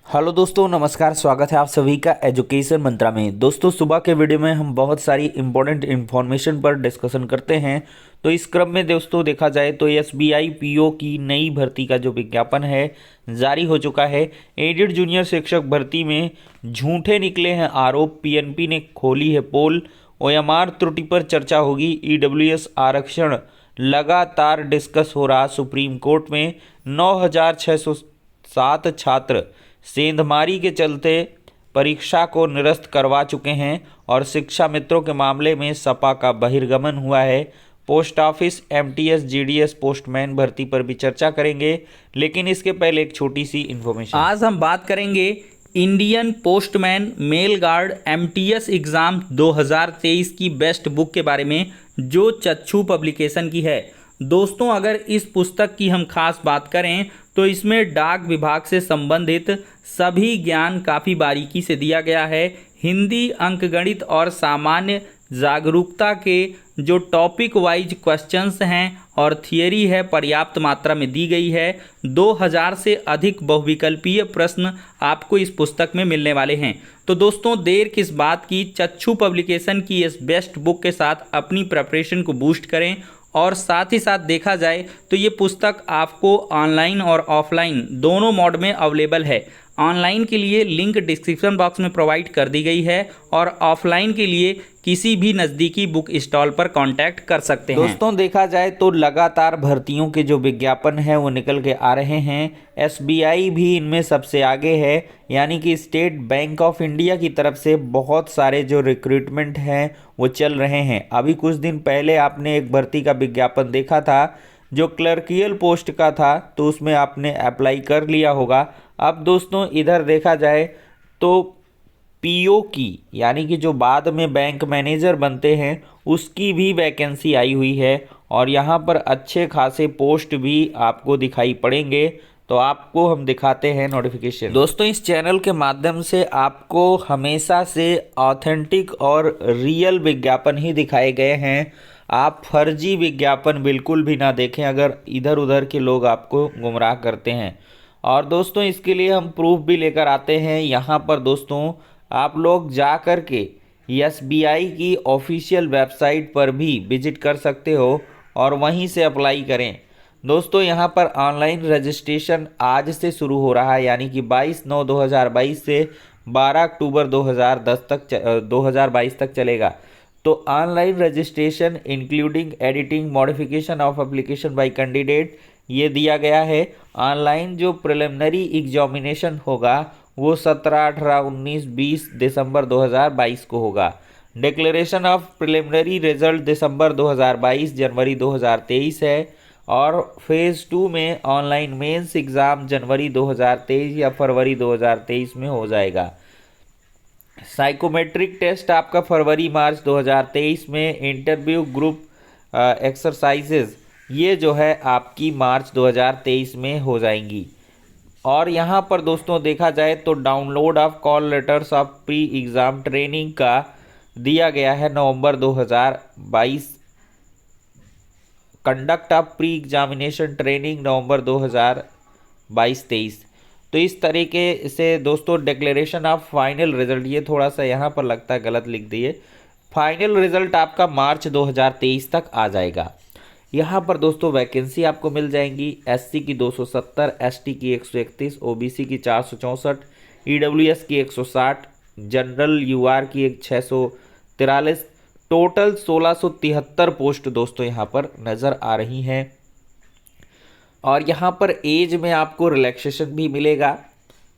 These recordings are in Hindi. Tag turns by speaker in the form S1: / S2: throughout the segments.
S1: हेलो दोस्तों, नमस्कार। स्वागत है आप सभी का एजुकेशन मंत्रा में। दोस्तों, सुबह के वीडियो में हम बहुत सारी इंपॉर्टेंट इन्फॉर्मेशन पर डिस्कशन करते हैं। तो इस क्रम में दोस्तों देखा जाए तो एसबीआई पीओ की नई भर्ती का जो विज्ञापन है जारी हो चुका है। एडेड जूनियर शिक्षक भर्ती में झूठे निकले हैं आरोप, पीएनपी ने खोली है पोल। ओएमआर त्रुटि पर चर्चा होगी। ईडब्ल्यूएस आरक्षण लगातार डिस्कस हो रहा सुप्रीम कोर्ट में। 9,607 छात्र सेंधमारी के चलते परीक्षा को निरस्त करवा चुके हैं और शिक्षा मित्रों के मामले में सपा का बहिर्गमन हुआ है। Post office MTS GDS postman भर्ती पर भी चर्चा करेंगे, लेकिन इसके पहले एक छोटी सी इन्फॉर्मेशन। आज हम बात करेंगे Indian postman mail guard MTS exam 2023 की बेस्ट बुक के बारे में, जो चक्षु पब्लिकेशन की है। दोस्तों, अगर इस पुस्तक की हम खास बात करें तो इसमें डाक विभाग से संबंधित सभी ज्ञान काफ़ी बारीकी से दिया गया है। हिंदी, अंकगणित और सामान्य जागरूकता के जो टॉपिक वाइज क्वेश्चंस हैं और थियरी है पर्याप्त मात्रा में दी गई है। 2000 से अधिक बहुविकल्पीय प्रश्न आपको इस पुस्तक में मिलने वाले हैं। तो दोस्तों, देर किस बात की, चक्षु पब्लिकेशन की इस बेस्ट बुक के साथ अपनी प्रिपरेशन को बूस्ट करें। और साथ ही साथ देखा जाए तो ये पुस्तक आपको ऑनलाइन और ऑफलाइन दोनों मोड में अवेलेबल है। ऑनलाइन के लिए लिंक डिस्क्रिप्शन बॉक्स में प्रोवाइड कर दी गई है और ऑफलाइन के लिए किसी भी नज़दीकी बुक स्टॉल पर कांटेक्ट कर सकते हैं। दोस्तों, देखा जाए तो लगातार भर्तियों के जो विज्ञापन है वो निकल के आ रहे हैं। एसबीआई भी इनमें सबसे आगे है, यानी कि स्टेट बैंक ऑफ इंडिया की तरफ से बहुत सारे जो रिक्रूटमेंट हैं वो चल रहे हैं। अभी कुछ दिन पहले आपने एक भर्ती का विज्ञापन देखा था जो क्लर्कियल पोस्ट का था, तो उसमें आपने अप्लाई कर लिया होगा। अब दोस्तों, इधर देखा जाए तो पीओ की, यानी कि जो बाद में बैंक मैनेजर बनते हैं, उसकी भी वैकेंसी आई हुई है और यहाँ पर अच्छे खासे पोस्ट भी आपको दिखाई पड़ेंगे। तो आपको हम दिखाते हैं नोटिफिकेशन। दोस्तों, इस चैनल के माध्यम से आपको हमेशा से ऑथेंटिक और रियल विज्ञापन ही दिखाए गए हैं। आप फर्जी विज्ञापन बिल्कुल भी ना देखें अगर इधर उधर के लोग आपको गुमराह करते हैं। और दोस्तों, इसके लिए हम प्रूफ भी लेकर आते हैं। यहाँ पर दोस्तों आप लोग जा कर के एसबीआई की ऑफिशियल वेबसाइट पर भी विजिट कर सकते हो और वहीं से अप्लाई करें। दोस्तों, यहाँ पर ऑनलाइन रजिस्ट्रेशन आज से शुरू हो रहा है, यानी कि 22/9/2022 से 12 अक्टूबर 2022 तक चलेगा। तो online registration including editing modification of application by candidate ये दिया गया है। ऑनलाइन जो प्रिलिमिनरी एग्जामिनेशन होगा वो 17, 18, 19, 20 दिसंबर 2022 को होगा। डिक्लेरेशन ऑफ प्रिलिमिनरी रिजल्ट दिसंबर 2022 जनवरी 2023 है। और फेज़ 2 में ऑनलाइन मेंस एग्ज़ाम जनवरी 2023 या फरवरी 2023 में हो जाएगा। साइकोमेट्रिक टेस्ट आपका फरवरी मार्च 2023 में। इंटरव्यू ग्रुप एक्सरसाइजेज ये जो है आपकी मार्च 2023 में हो जाएंगी। और यहाँ पर दोस्तों देखा जाए तो download of call letters of pre exam training का दिया गया है नवंबर 2022। Conduct of pre examination training नवंबर 2022-23। तो इस तरीके से दोस्तों डिक्लेरेशन ऑफ फाइनल रिजल्ट, ये थोड़ा सा यहाँ पर लगता है गलत लिख दिए। फाइनल रिजल्ट आपका मार्च 2023 तक आ जाएगा। यहाँ पर दोस्तों वैकेंसी आपको मिल जाएंगी। एससी की 270, एसटी की 131, ओबीसी की 464, ईडब्ल्यूएस की 160, जनरल यूआर की 643। टोटल 1673 पोस्ट दोस्तों यहाँ पर नज़र आ रही हैं। और यहाँ पर एज में आपको रिलैक्सेशन भी मिलेगा।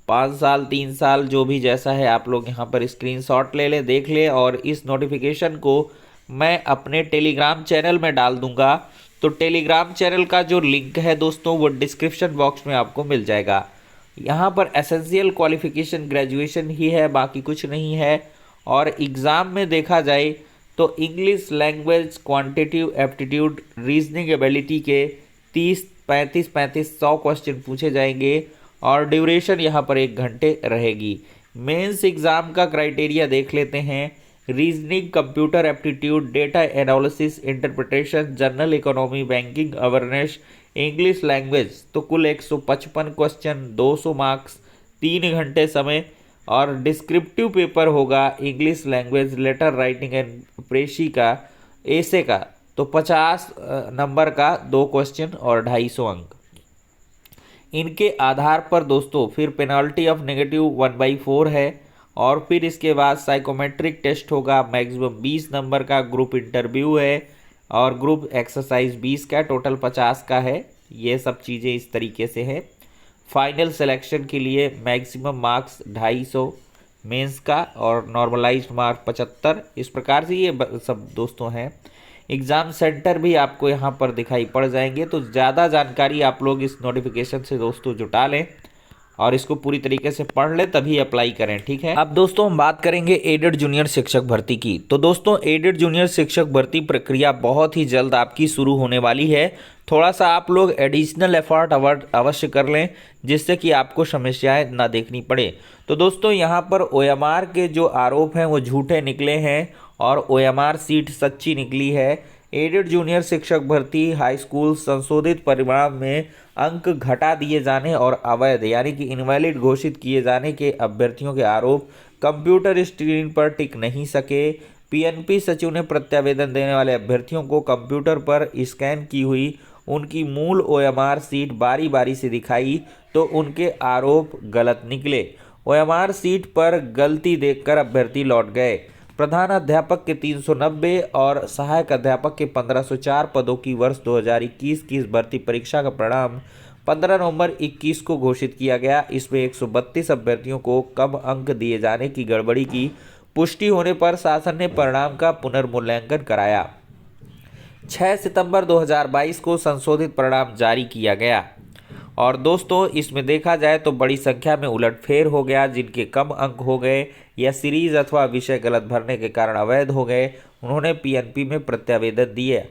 S1: 5 साल, 3 साल, जो भी जैसा है आप लोग यहाँ पर स्क्रीनशॉट ले लें, देख लें। और इस नोटिफिकेशन को मैं अपने टेलीग्राम चैनल में डाल दूंगा। तो टेलीग्राम चैनल का जो लिंक है दोस्तों वो डिस्क्रिप्शन बॉक्स में आपको मिल जाएगा। यहाँ पर एसेंशियल क्वालिफिकेशन ग्रेजुएशन ही है, बाकी कुछ नहीं है। और एग्ज़ाम में देखा जाए तो English language, quantitative aptitude, reasoning ability के 30, 35, 100 क्वेश्चन पूछे जाएंगे और ड्यूरेशन यहाँ पर 1 घंटे रहेगी। मेंस एग्ज़ाम का क्राइटेरिया देख लेते हैं। Reasoning, computer aptitude, data analysis, interpretation, general economy, banking awareness, English language. तो कुल 155 क्वेश्चन, 200 मार्क्स, 3 घंटे समय, और डिस्क्रिप्टिव पेपर होगा English language, letter writing and precis का, ऐसे का, तो 50 नंबर का 2 क्वेश्चन और 250 अंक। इनके आधार पर दोस्तों फिर पेनाल्टी ऑफ नेगेटिव 1/4 है, और फिर इसके बाद साइकोमेट्रिक टेस्ट होगा मैक्सिमम 20 नंबर का, ग्रुप इंटरव्यू है और ग्रुप एक्सरसाइज 20 का, टोटल 50 का है। ये सब चीज़ें इस तरीके से है। फाइनल सिलेक्शन के लिए मैक्सिमम मार्क्स 250 मेंस का और नॉर्मलाइज्ड मार्क 75। इस प्रकार से ये सब दोस्तों हैं। एग्ज़ाम सेंटर भी आपको यहाँ पर दिखाई पड़ जाएंगे। तो ज़्यादा जानकारी आप लोग इस नोटिफिकेशन से दोस्तों जुटा लें और इसको पूरी तरीके से पढ़ लें, तभी अप्लाई करें, ठीक है। अब दोस्तों हम बात करेंगे एडेड जूनियर शिक्षक भर्ती की। तो दोस्तों एडेड जूनियर शिक्षक भर्ती प्रक्रिया बहुत ही जल्द आपकी शुरू होने वाली है। थोड़ा सा आप लोग एडिशनल एफर्ट अवश्य कर लें, जिससे कि आपको समस्याएं ना देखनी पड़े। तो दोस्तों यहाँ पर OMR के जो आरोप हैं वो झूठे निकले हैं और OMR सीट सच्ची निकली है। एडेड जूनियर शिक्षक भर्ती हाई स्कूल संशोधित परिणाम में अंक घटा दिए जाने और अवैध यानी कि इनवैलिड घोषित किए जाने के अभ्यर्थियों के आरोप कंप्यूटर स्क्रीन पर टिक नहीं सके। PNP सचिव ने प्रत्यावेदन देने वाले अभ्यर्थियों को कंप्यूटर पर स्कैन की हुई उनकी मूल OMR सीट बारी बारी से दिखाई तो उनके आरोप गलत निकले। OMR सीट पर गलती देखकर अभ्यर्थी लौट गए। प्रधान अध्यापक के 390 और सहायक अध्यापक के 1504 पदों की वर्ष 2021 की इस भर्ती परीक्षा का परिणाम 15 नवंबर 21 को घोषित किया गया। इसमें 132 अभ्यर्थियों को कम अंक दिए जाने की गड़बड़ी की पुष्टि होने पर शासन ने परिणाम का पुनर्मूल्यांकन कराया। 6 सितंबर 2022 को संशोधित परिणाम जारी किया गया। और दोस्तों इसमें देखा जाए तो बड़ी संख्या में उलटफेर हो गया। जिनके कम अंक हो गए या सीरीज अथवा विषय गलत भरने के कारण अवैध हो गए, उन्होंने PNP में प्रत्यावेदन दिए।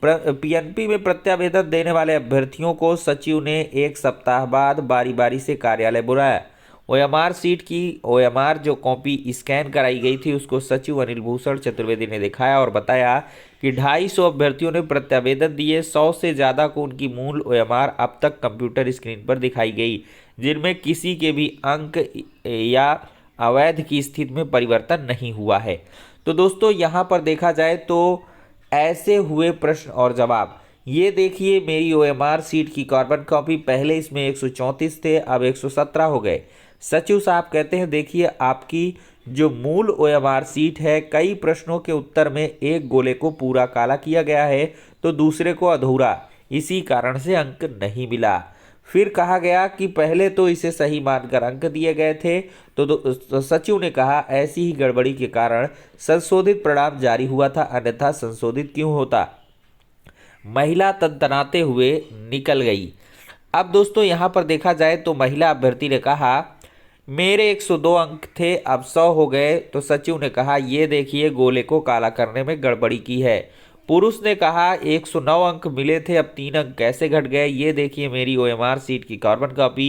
S1: PNP में प्रत्यावेदन देने वाले अभ्यर्थियों को सचिव ने 1 सप्ताह बाद बारी बारी से कार्यालय बुलाया। OMR सीट की OMR जो कॉपी स्कैन कराई गई थी उसको सचिव अनिल भूषण चतुर्वेदी ने दिखाया और बताया कि 250 अभ्यर्थियों ने प्रत्यावेदन दिए। 100 से ज़्यादा को उनकी मूल OMR अब तक कंप्यूटर स्क्रीन पर दिखाई गई, जिनमें किसी के भी अंक या अवैध की स्थिति में परिवर्तन नहीं हुआ है। तो दोस्तों यहाँ पर देखा जाए तो ऐसे हुए प्रश्न और जवाब। ये देखिए मेरी OMR सीट की कार्बन कॉपी, पहले इसमें 134 थे, अब 117 हो गए। सचिव साहब कहते हैं देखिए आपकी जो मूल OMR सीट है, कई प्रश्नों के उत्तर में एक गोले को पूरा काला किया गया है तो दूसरे को अधूरा, इसी कारण से अंक नहीं मिला। फिर कहा गया कि पहले तो इसे सही मानकर अंक दिए गए थे, तो सचिव ने कहा ऐसी ही गड़बड़ी के कारण संशोधित परिणाम जारी हुआ था, अन्यथा संशोधित क्यों होता। महिला तनतनाते हुए निकल गई। अब दोस्तों यहाँ पर देखा जाए तो महिला अभ्यर्थी ने कहा मेरे 102 अंक थे, अब 100 हो गए। तो सचिव ने कहा ये देखिए गोले को काला करने में गड़बड़ी की है। पुरुष ने कहा 109 अंक मिले थे, अब 3 अंक कैसे घट गए। ये देखिए मेरी OMR सीट की कार्बन कॉपी।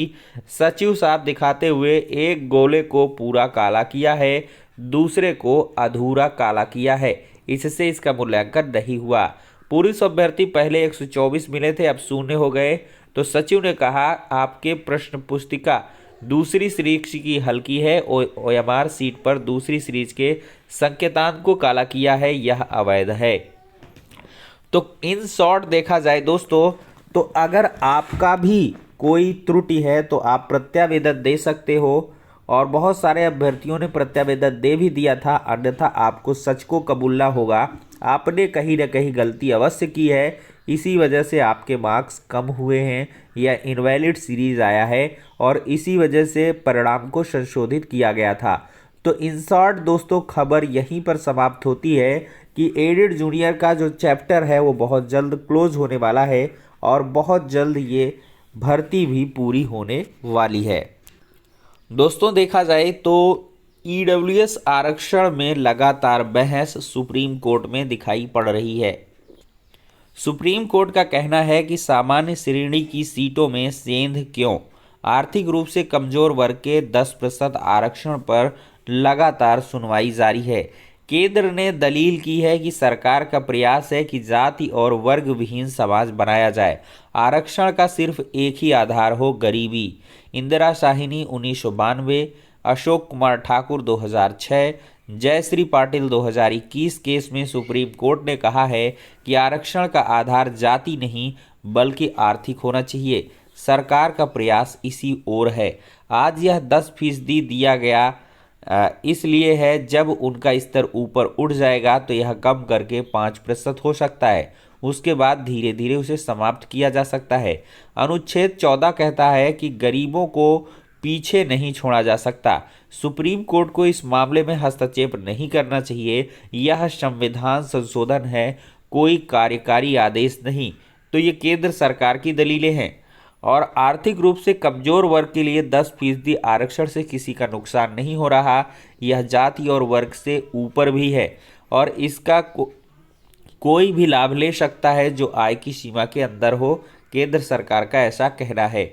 S1: सचिव साहब दिखाते हुए एक गोले को पूरा काला किया है, दूसरे को अधूरा काला किया है, इससे इसका मूल्यांकन नहीं हुआ। पुरुष अभ्यर्थी पहले 124 मिले थे, अब 0 हो गए। तो सचिव ने कहा आपके प्रश्न पुस्तिका दूसरी सीरीज की हल्की है, OMR सीट पर दूसरी सीरीज के संकेतांक को काला किया है, यह अवैध है। तो इन शॉर्ट देखा जाए दोस्तों, तो अगर आपका भी कोई त्रुटि है तो आप प्रत्यावेदन दे सकते हो, और बहुत सारे अभ्यर्थियों ने प्रत्यावेदन दे भी दिया था, अन्यथा आपको सच को कबूलना होगा। आपने कहीं ना कहीं गलती अवश्य की है, इसी वजह से आपके मार्क्स कम हुए हैं या इनवैलिड सीरीज आया है, और इसी वजह से परिणाम को संशोधित किया गया था। तो इन शॉर्ट दोस्तों खबर यहीं पर समाप्त होती है कि एडेड जूनियर का जो चैप्टर है वो बहुत जल्द क्लोज होने वाला है और बहुत जल्द ये भर्ती भी पूरी होने वाली है। दोस्तों देखा जाए तो EWS आरक्षण में लगातार बहस सुप्रीम कोर्ट में दिखाई पड़ रही है। सुप्रीम कोर्ट का कहना है कि सामान्य श्रेणी की सीटों में सेंध क्यों, आर्थिक रूप से कमजोर वर्ग के 10% आरक्षण पर लगातार सुनवाई जारी है। केंद्र ने दलील की है कि सरकार का प्रयास है कि जाति और वर्ग विहीन समाज बनाया जाए। आरक्षण का सिर्फ एक ही आधार हो, गरीबी। इंदिरा शाहिनी 1992, अशोक कुमार ठाकुर 2006, जयश्री पाटिल 2021 केस में सुप्रीम कोर्ट ने कहा है कि आरक्षण का आधार जाति नहीं बल्कि आर्थिक होना चाहिए। सरकार का प्रयास इसी ओर है। आज यह 10% दिया गया इसलिए है, जब उनका स्तर ऊपर उठ जाएगा तो यह कम करके 5% हो सकता है। उसके बाद धीरे धीरे उसे समाप्त किया जा सकता है। अनुच्छेद 14 कहता है कि गरीबों को पीछे नहीं छोड़ा जा सकता। सुप्रीम कोर्ट को इस मामले में हस्तक्षेप नहीं करना चाहिए। यह संविधान संशोधन है, कोई कार्यकारी आदेश नहीं। तो ये केंद्र सरकार की दलीलें हैं। और आर्थिक रूप से कमजोर वर्ग के लिए 10% आरक्षण से किसी का नुकसान नहीं हो रहा। यह जाति और वर्ग से ऊपर भी है और इसका कोई भी लाभ ले सकता है जो आय की सीमा के अंदर हो। केंद्र सरकार का ऐसा कहना है।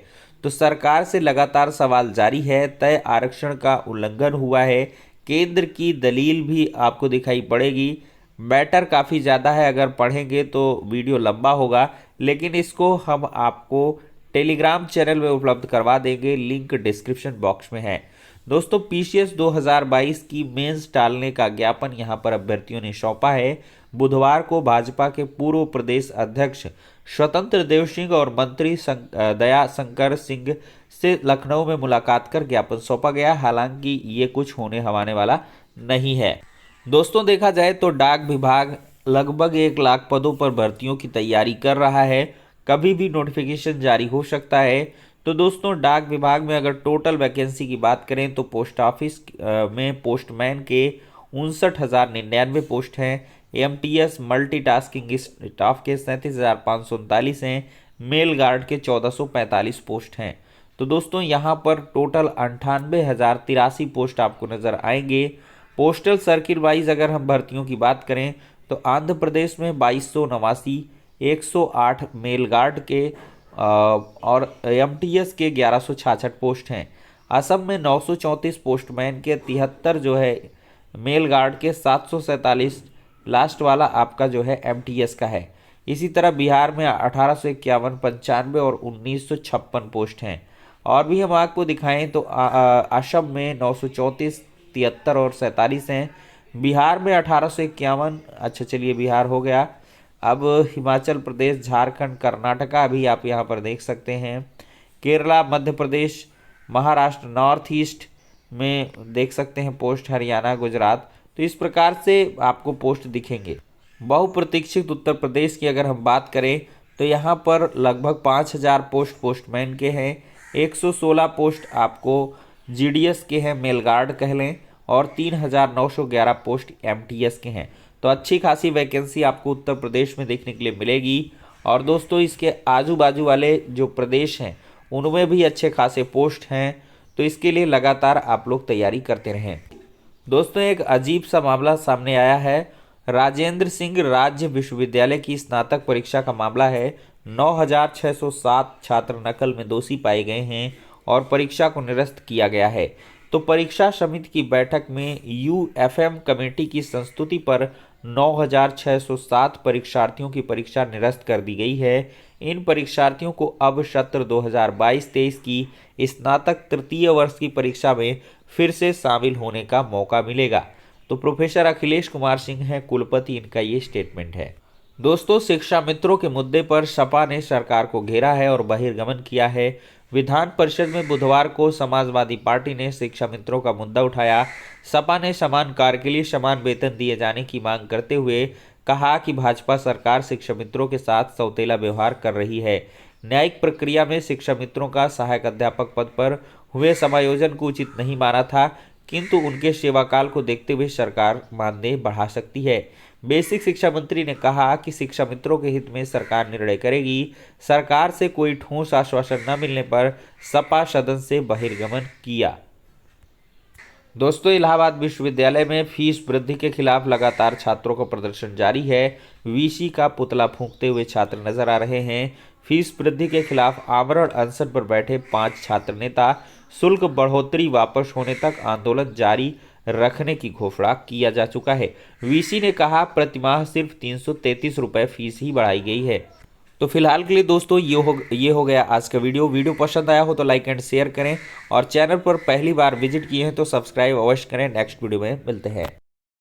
S1: तो सरकार से लगातार सवाल जारी है। तय आरक्षण का उल्लंघन हुआ है। केंद्र की दलील भी आपको दिखाई पड़ेगी। मैटर काफ़ी ज़्यादा है, अगर पढ़ेंगे तो वीडियो लंबा होगा, लेकिन इसको हम आपको टेलीग्राम चैनल में उपलब्ध करवा देंगे, लिंक डिस्क्रिप्शन बॉक्स में है। दोस्तों, पीसीएस 2022 की मेंस टालने का ज्ञापन यहां पर अभ्यर्थियों ने सौंपा है। बुधवार को भाजपा के पूर्व प्रदेश अध्यक्ष स्वतंत्र देव सिंह और मंत्री दया शंकर सिंह से लखनऊ में मुलाकात कर ज्ञापन सौंपा गया। हालांकि ये कुछ होने हवाने वाला नहीं है। दोस्तों, देखा जाए तो डाक विभाग लगभग 1 लाख पदों पर भर्तियों की तैयारी कर रहा है। कभी भी नोटिफिकेशन जारी हो सकता है। तो दोस्तों, डाक विभाग में अगर टोटल वैकेंसी की बात करें तो पोस्ट ऑफिस में पोस्टमैन के 59,099 पोस्ट हैं। एमटीएस मल्टीटास्किंग स्टाफ के 37,539 हैं। मेल गार्ड के 1445 पोस्ट हैं। तो दोस्तों, यहाँ पर टोटल 98,083 पोस्ट आपको नज़र आएंगे। पोस्टल सर्किल वाइज अगर हम भर्तियों की बात करें तो आंध्र प्रदेश में 2289, 108 मेल गार्ड के और एमटीएस के 1166 पोस्ट हैं। असम में 934 पोस्टमैन के 73 जो है मेल गार्ड के, 747 लास्ट वाला आपका जो है एमटीएस का है। इसी तरह बिहार में 1851, 95 और 1956 पोस्ट हैं। और भी हम आपको दिखाएं तो असम में 934, 73 और 47 हैं। बिहार में 1851, अच्छा चलिए बिहार हो गया। अब हिमाचल प्रदेश, झारखंड, कर्नाटका भी आप यहाँ पर देख सकते हैं। केरला, मध्य प्रदेश, महाराष्ट्र, नॉर्थ ईस्ट में देख सकते हैं पोस्ट, हरियाणा, गुजरात। तो इस प्रकार से आपको पोस्ट दिखेंगे। बहुप्रतीक्षित उत्तर प्रदेश की अगर हम बात करें तो यहाँ पर लगभग 5,000 पोस्ट पोस्टमैन के हैं। 116 पोस्ट आपको जीडीएस के हैं, मेल गार्ड कह लें, और 3,911 पोस्ट एमटीएस के हैं। तो अच्छी खासी वैकेंसी आपको उत्तर प्रदेश में देखने के लिए मिलेगी। और दोस्तों, इसके आजू बाजू वाले जो प्रदेश हैं उनमें भी अच्छे खासे पोस्ट हैं। तो इसके लिए लगातार आप लोग तैयारी करते रहें। दोस्तों, एक अजीब सा मामला सामने आया है। राजेंद्र सिंह राज्य विश्वविद्यालय की स्नातक परीक्षा का मामला है। 9,607 छात्र नकल में दोषी पाए गए हैं और परीक्षा को निरस्त किया गया है। तो परीक्षा समिति की बैठक में यूएफएम कमेटी की संस्तुति पर 9,607 परीक्षार्थियों की परीक्षा निरस्त कर दी गई है। इन परीक्षार्थियों को अब सत्र 2022-23 की स्नातक तृतीय वर्ष की परीक्षा में फिर से शामिल होने का मौका मिलेगा। तो प्रोफेसर अखिलेश कुमार सिंह हैं कुलपति, इनका ये स्टेटमेंट है। दोस्तों, शिक्षा मित्रों के मुद्दे पर सपा ने सरकार को घेरा है और बहिर्गमन किया है। विधान परिषद में बुधवार को समाजवादी पार्टी ने शिक्षा मित्रों का मुद्दा उठाया। सपा ने समान कार्य के लिए समान वेतन दिए जाने की मांग करते हुए कहा कि भाजपा सरकार शिक्षा मित्रों के साथ सौतेला व्यवहार कर रही है। न्यायिक प्रक्रिया में शिक्षा मित्रों का सहायक अध्यापक पद पर हुए समायोजन को उचित नहीं माना था, किंतु उनके सेवाकाल को देखते हुए सरकार मानदेय बढ़ा सकती है। बेसिक शिक्षा मंत्री ने कहा कि शिक्षा मित्रों के हित में सरकार निर्णय करेगी। सरकार से कोई ठोस आश्वासन न मिलने पर सपा सदन से बहिर्गमन किया। दोस्तों, इलाहाबाद विश्वविद्यालय में फीस वृद्धि के खिलाफ लगातार छात्रों का प्रदर्शन जारी है। वीसी का पुतला फूंकते हुए छात्र नजर आ रहे हैं। फीस वृद्धि के खिलाफ आमरण अनशन पर बैठे 5 छात्र नेता शुल्क बढ़ोतरी वापस होने तक आंदोलन जारी रखने की घोषणा किया जा चुका है। वीसी ने कहा प्रतिमाह सिर्फ 333 रुपये फीस ही बढ़ाई गई है। तो फिलहाल के लिए दोस्तों ये हो गया आज का वीडियो पसंद आया हो तो लाइक एंड शेयर करें और चैनल पर पहली बार विजिट किए हैं तो सब्सक्राइब अवश्य करें। नेक्स्ट वीडियो में मिलते हैं।